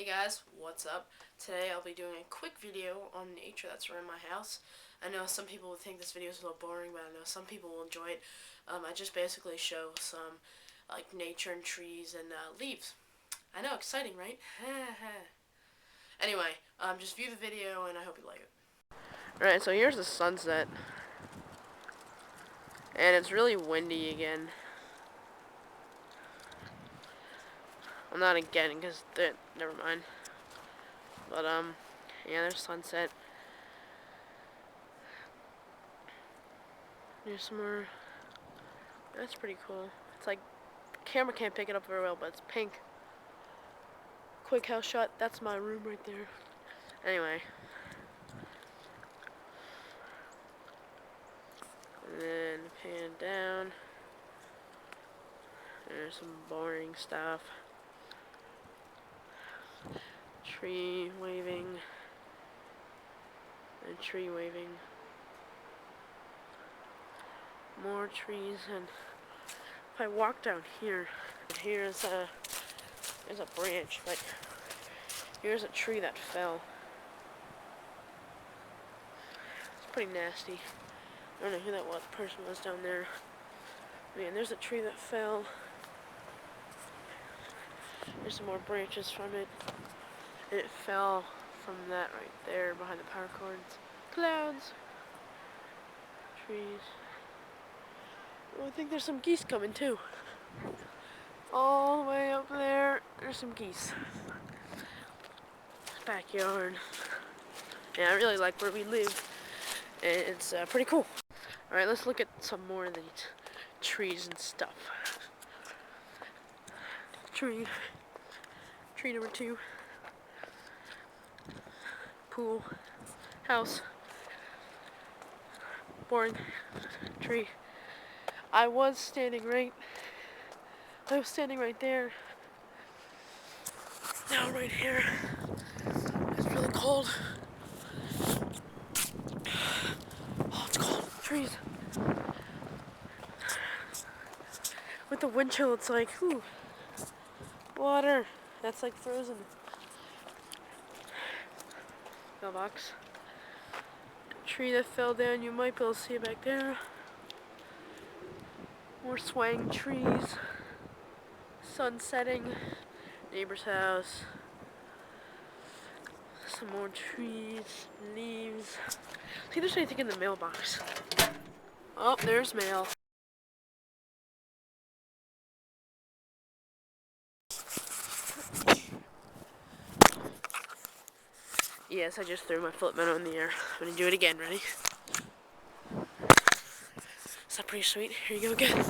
Hey guys, what's up? Today I'll be doing a quick video on nature that's around my house. I know some people would think this video is a little boring, but I know some people will enjoy it. I just basically show some like nature and trees and leaves. I know, exciting, right? Anyway, just view the video and I hope you like it. Alright, so here's the sunset. And it's really windy again. Well, not again, because never mind. But, yeah, there's sunset. There's some more. That's pretty cool. It's like, camera can't pick it up very well, but it's pink. Quick house shot. That's my room right there. Anyway. And then pan down. There's some boring stuff. Tree waving. And tree waving. More trees, and if I walk down here, there's a branch, but here's a tree that fell. It's pretty nasty. I don't know who that person was down there. Man, there's a tree that fell. There's some more branches from it. And it fell from that right there behind the power cords. Clouds. Trees. Oh, I think there's some geese coming too. All the way up there, there's some geese. Backyard. Yeah, I really like where we live. And it's pretty cool. Alright, let's look at some more of these trees and stuff. Tree number 2. Pool. House. Boring. Tree. I was standing right there. Now right here. It's really cold. Oh, it's cold. Trees. With the wind chill, it's like, whew. Water. That's like frozen. Mailbox. Tree that fell down, you might be able to see it back there. More swaying trees. Sun setting. Neighbor's house. Some more trees, leaves. See if there's anything in the mailbox. Oh, there's mail. Yes, I just threw my flip menu in the air. I'm gonna do it again. Ready? Is that pretty sweet? Here you go again.